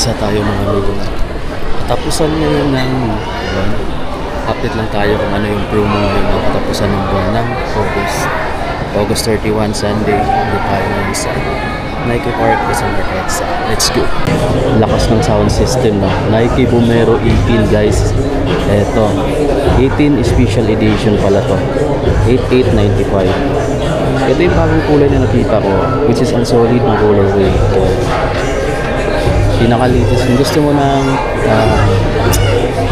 Mag-uumpisa tayo mga amigo. Katapusan ngayon ng buwan. Update lang tayo kung ano yung promo ngayon ng katapusan ng buwan ng August 31, Sunday. Hindi tayo ngayon sa Nike Park sa Marquesa. Let's go! Lakas ng sound system na. Nike Vomero 18 guys. Eto. 18 special edition pala to. 8895. Ito yung bagong kulay na nakita ko, which is ang solid ng colorway. Pinakalitis. Kung gusto mo ng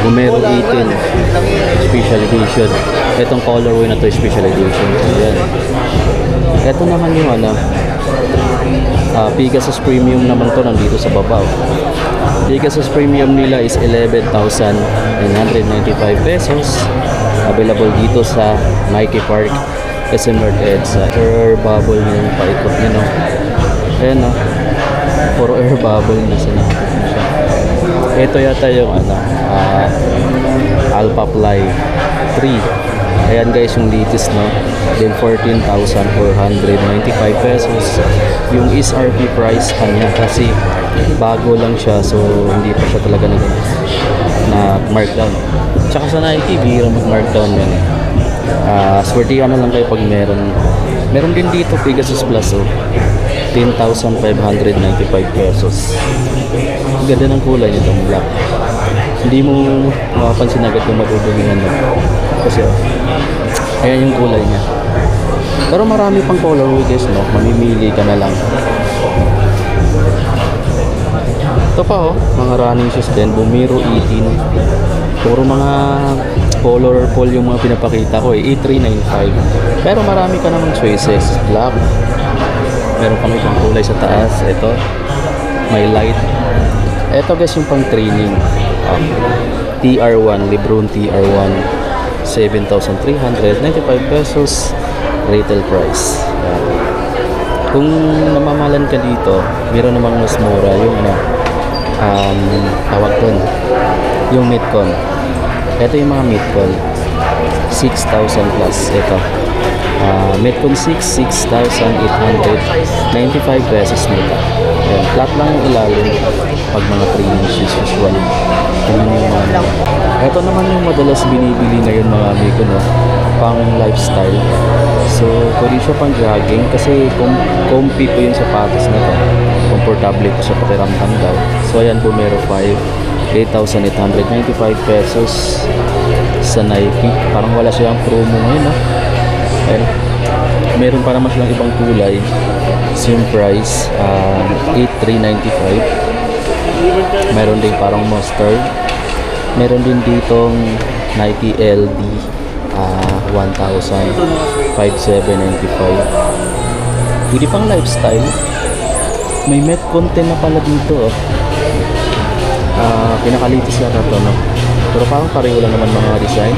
Vomero 18 special edition, itong colorway na to special edition. Ayan. Ito naman yung Pegasus Premium naman to, nandito sa baba. Pegasus Premium nila is 11,995 pesos. Available dito sa Nike Park SM North EDSA. Air bubble na yung paikot nyo, no? Ayan, no? Puro air bubble na sinakot na siya. Ito yata yung Alpha Fly 3. Ayan guys, yung latest, no? Then 14,495 pesos. Yung SRP price kanya kasi bago lang siya, so hindi pa siya talaga na markdown. Tsaka sa Nike, bihira mag-markdown yan. Swertihan na lang kayo pag meron din dito Pegasus Plus, 10,595 pesos. Ganda ng kulay nitong black. Hindi mo makapansin agad kung madudumihan na. Kasi ayan yung kulay niya. Pero marami pang colorway guys, no? Mamimili ka na lang. Ito pa, mga running shoes din, Vomero 18. Puro mga colorful yung mga pinapakita ko, 8395. Pero marami ka namang choices. Black. Meron pang ibang kulay sa taas. Ito, may light. Ito guys yung pang training. TR1, Lebron TR1, 7,395 pesos retail price. Kung namamalan ka dito, meron namang mas mura yung tawag doon, yung Metcon. Ito yung mga Metcon 6,000 plus. Ito Metcon 6,895 pesos nila. Ayan, flat lang yung ilalim pag mga training shoes usually. Ito naman yung madalas binibili ngayon mga amigo, no? Pang lifestyle. So pwede siya pang jogging kasi comfy po yung sapatos na to. Komportable po sa pakiramdam daw. So ayan, Vomero 5, 8,895 pesos sa Nike. Parang wala siyang promo ngayon, no? Ayan. Meron pa naman silang ibang kulay. Same price, 8,395. Meron din parang mustard. Meron din ditong Nike LD 1,575. Hindi pang lifestyle. May Metcon 10 na pala dito. Pinakalitis na ito, no? Pero parang pareho lang naman mga design.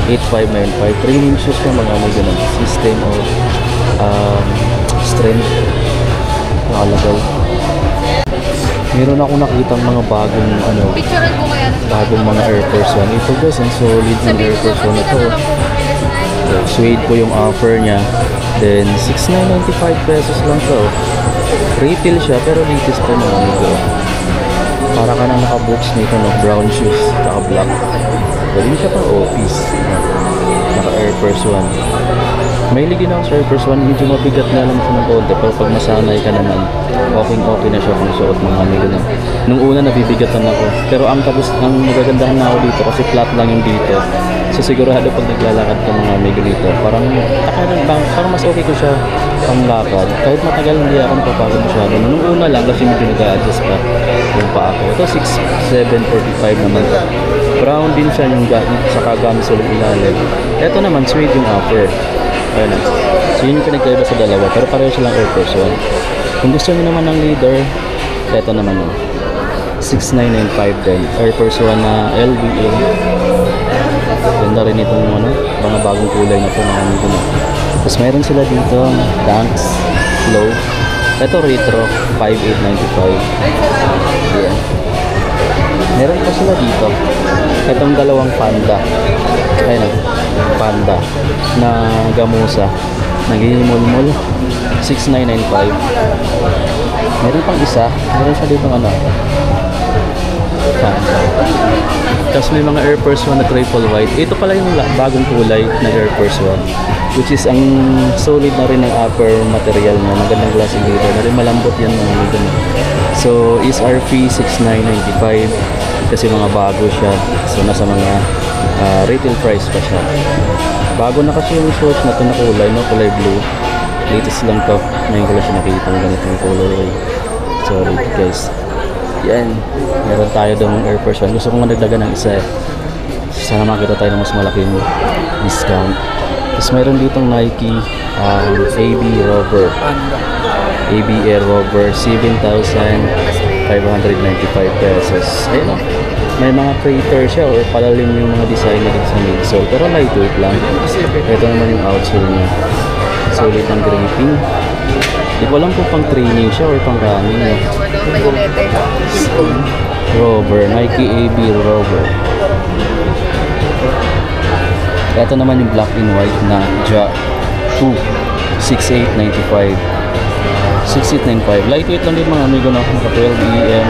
8,595. Training shoes yung mga ganun. System of strength nakalagay. Meron ako nakitang mga bagong bagong mga Air Force 1. Ito guys, ang solid yung Air Force 1 ito. Suede po yung offer niya. Then 6,995 pesos lang to. Retail siya pero latest po mga amigo. Para ka na naka-books nito, no? Brown shoes tsaka black. Pwede siya pang office. Naka Air Force 1. Mahilig din ako sa Air Force 1. Medyo mabigat na lang siya ng konti, pero pag masanay ka naman, okay na siya kung suot mga amigo na. Nung una nabibigatan ako, pero ang magagandahan na ako dito kasi flat lang yung dito. So sigurado pag naglalakad ka mga amigo dito, parang mas okay ko siya pang lakad. Kahit matagal hindi ako napapagod masyado. Nung una lang kasi medyo nag-a-adjust pa yung pa ako. Ito 6,745 naman. Brown din siya yung saka gamsol ilalim. Ito naman suede yung offer. Ayan na. So yun yung pinagkaiba sa dalawa, pero pareho silang Air Force 1. Kung gusto nyo naman ng leader, ito naman yun, 6,995 din. Air Force 1 na LBA. Ganda rin itong mga bagong kulay na ito mga amigo na. Tapos mayroon sila dito Dunks Low. Ito retro 5,895. Ayan. Meron pa sila dito itong dalawang panda. Ayun, panda na gamusa, nagihimol-mol, 6,995. Meron pang isa, meron siya dito Tapos may mga Air Force 1 na triple white. Ito pala yung bagong kulay na Air Force 1, which is ang solid na rin ng upper material niya. Magandang glass leather na rin, malambot yan mga amigo. So is RP 6995 kasi mga bago siya. So nasa mga retail price pa siya. Bago na kasi yung shorts na ito na kulay, no? Kulay blue. Latest lang to. Ngayon ko lang siya nakita ng ganitong colorway. Sorry guys. Yan. Meron tayo doon Air Force 1. Gusto ko nga nagdagan ng isa. Sana makita tayo ng mas malaking discount. Tapos meron ditong Nike AB Rover. AB Air Rover 7,595 pesos. Ayun o. May mga crater siya or palalim yung mga design na dito sa midsole. Pero lightweight lang. Ito naman yung outsole niya. Solid ng draping. Hindi ko alam kung pang training siya or pang running. No? Rover. Nike AB Rover. Ito naman yung black and white na Ja 2 6895. 6895. Lightweight lang din mga amigo, no? Naka 12 EM.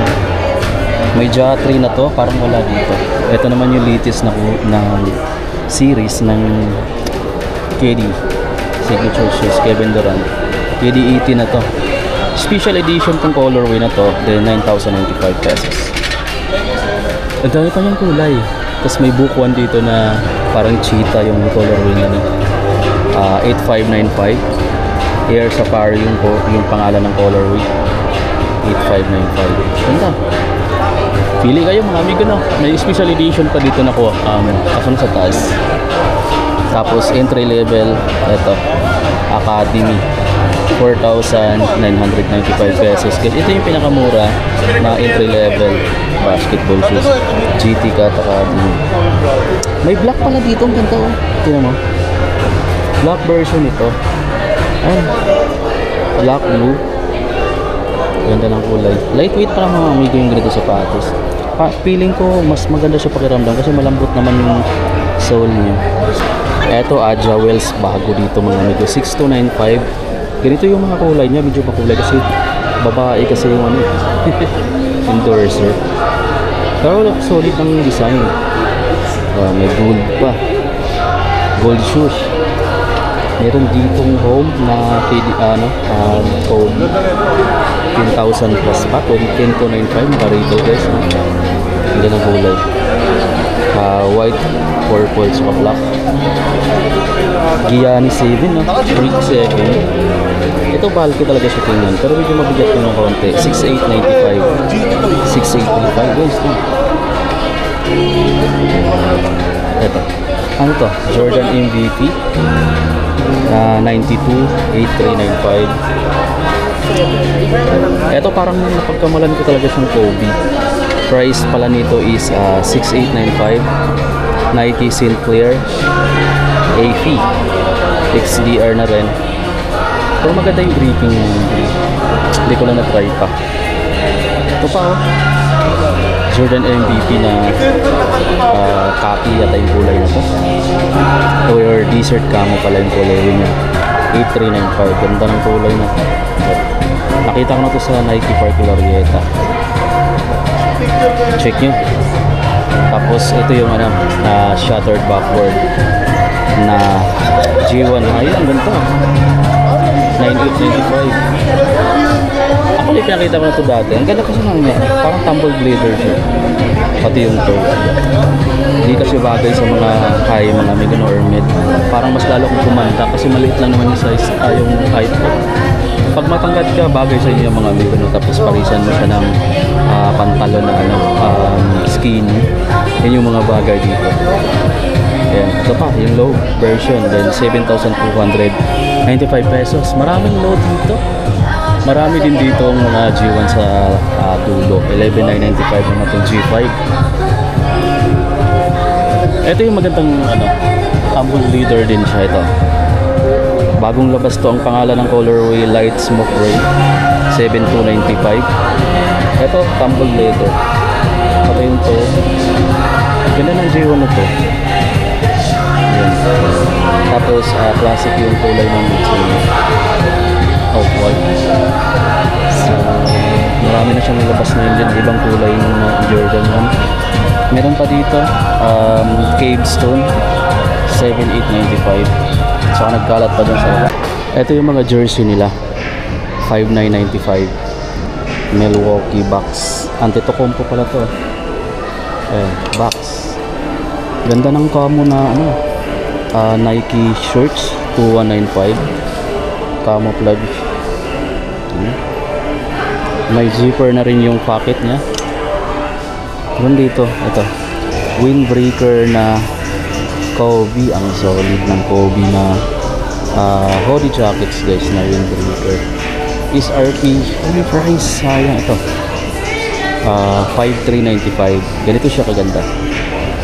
May Ja 3 na to, parang wala dito. Ito naman yung latest na series ng KD Signature Shoes, Kevin Durant. KD 80 na to. Special edition tong colorway na to, then 9,095 pesos. Ang dami pa niyang kulay. Tapos may book one dito na parang cheetah yung colorway na 8595. Air Safari yung pangalan ng colorway. 8595. Ganda. Pili kayo mga amigo, no? May special edition pa dito na ko kasunod sa taas. Tapos entry level, ito Academy 4,995 pesos. Kasi ito yung pinakamura na entry level basketball shoes. GT Cat Academy. May black pala dito, ang ganda oh. Tingnan mo. Black version ito. Ay, black blue. Ganda ng kulay. Lightweight para mga amigo yung ganito sapatos. Feeling ko mas maganda siya pakiramdam kasi malambot naman yung sole niya. Eto Adja Wells bago dito mga amigo. 6295. Ganito yung mga kulay niya. Medyo pakulay kasi babae kasi yung ano endorser. Pero solid ang design. May gold pa. Gold shoes. Meron ditong home na home 10,000 plus pa. 10,295 naka-retail guys. Ang ganda ng kulay. White, purple, saka black. Gianni 7, no? Brick 7. Ito bulky talaga siya tingnan. Pero medyo mabigat yun ng konti. 6,895. 6,895 guys. Ito. Ano to? Jordan MVP. 92, 8395. Ito parang napagkamalan ko talaga siyang Kobe. Price pala nito is 6,895. Nike Sinclair AP XDR na rin. Pero maganda yung dripping niya. Hindi ko lang na-try pa. Ito pa oh. Jordan MVP na copy yata yung kulay na to. Or desert camo pala yung kulay niya. 8,395. Ganda ng kulay na. Nakita ko na to sa Nike Park Glorieta. Check nyo. Tapos ito yung shattered backboard na G1. Ayun, ganda. 9,895. Ako ulit pinakita ko na ito dati. Ang ganda kasi naman niya. Parang tumble blader siya. Pati yung toe. Hindi kasi bagay sa mga high, mga amigo or mid. Parang mas lalo kong kumanta kasi maliit lang naman yung size, yung height ko. Pag matangkad ka, bagay sa inyo yung mga amigo. Tapos parisan mo siya ng pantalon na skinny. Yan yung mga bagay dito. Ayan. Ito pa, yung low version. Then 7,295 pesos. Maraming low dito. Marami din dito ang mga G1 sa dulo. 11,995 naman itong G5. Ito yung magandang tumble leader din siya ito. Bagong labas to, ang pangalan ng colorway Light Smoke Ray. 7,295. Ito, tumble leather. Ito yung to. Ganda ng G1 na to. Ayan. Tapos classic yung kulay ng off-white. So, marami na siyang nilabas na yun din. Ibang kulay ng Jordan 1. cave stone, 7,895. Saka nagkalat pa dun sa baba. Ito yung mga jersey nila, 5,995. Milwaukee Bucks. Antetokounmpo pala to. Ayan, Bucks. Ganda ng camo na ano, Nike shorts, 2,195. Camouflage. May zipper na rin yung pocket niya. Doon dito, ito. Windbreaker na Kobe. Ang solid ng Kobe na hoodie jackets guys na windbreaker. Is RP. Ano yung price? Sayang ito. 5,395. Ganito siya kaganda.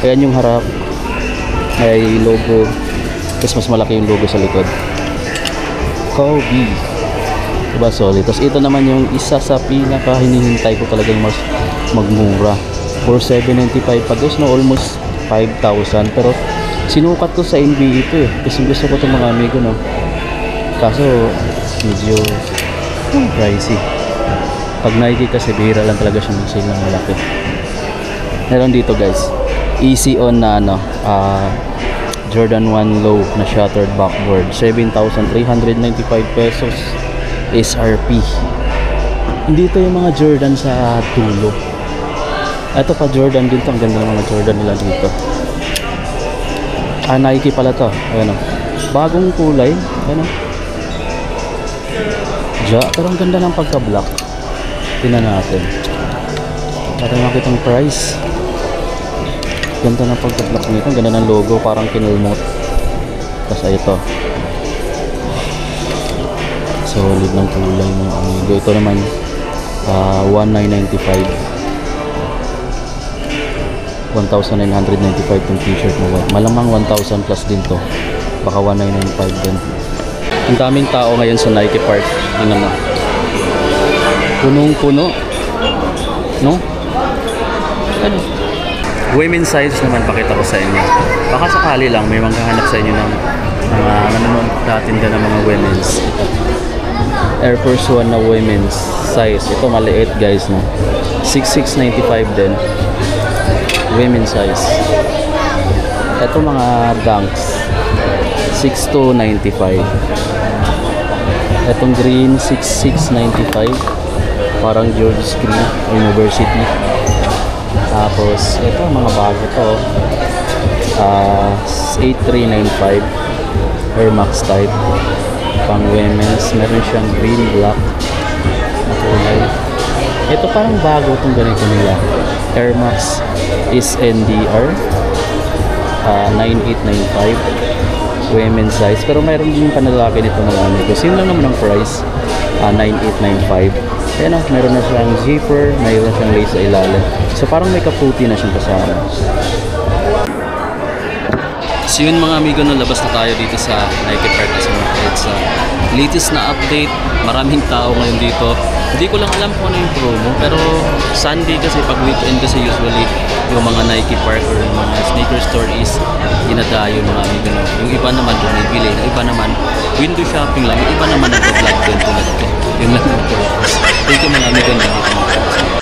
Ayan yung harap. May logo. Tapos mas malaki yung logo sa likod. Kobe. Diba solid? Tapos ito naman yung isa sa pinaka hinihintay ko talagang mas magmura. For 795 pa guys, no, almost 5,000. Pero sinukat ko sa NBA ito eh. Kasi gusto ko itong mga amigo, no. Kaso medyo pricey. Pag Nike kasi bihira lang talaga siya mag-sale ng malaki. Meron dito guys, easy on na ano, Jordan 1 low na shattered backboard, 7,395 pesos SRP. Hindi ito yung mga Jordan sa tulo. Ito pa Jordan din to. Ang ganda ng mga Jordan nila dito. Nike pala to. Ayan o, bagong kulay. Ayan o, pero ang ganda ng pagka-black. Tingnan natin para makita ang price. Ganda ng pagka-black nito. Ang ganda ng logo, parang kinulmot. Tapos ay ito, solid ng kulay mga amigo. Ito naman 1,995. 1,995 tong t-shirt mo. Malamang 1,000 plus din to. Baka 1,995 din. Ang daming tao ngayon sa Nike Park. Tingnan mo, punong-puno, no? Ano? Women's size naman pakita ko sa inyo. Baka sakali lang may manghahanap sa inyo ng mga nanonood ng mga women's. Air Force 1 na women's size. Ito maliit guys, no? 6,695 din. Women's size. Ito mga Dunks, 6,295. Itong green, 6,695. Parang George's Green University. Tapos ito mga bago to, 8,395. Air Max type, pang women's. Meron siyang green, black na kulay. Ito parang bago itong ganito nila, Air Max is NDR, 9,895 women's size. Pero mayroon din panlalaki nito ng ano. Kasi yun lang naman ang price, 9,895. Ayan o, meron na siyang zipper, mayroon siyang lace sa ilalim. So parang may kaputi na siyang kasama. So yun mga amigo, no, labas na tayo dito sa Nike Park kasi sa latest na update. Maraming tao ngayon dito. Hindi ko lang alam kung ano yung promo, pero Sunday kasi, pag weekend kasi usually yung mga Nike Park or yung mga sneaker store is dinadayo mga amigo, no. Yung iba naman bumibili, yung iba naman window shopping lang, yung iba naman nag-vlog din tulad ko. Yun lang yung purpose. Thank you mga amigo, no.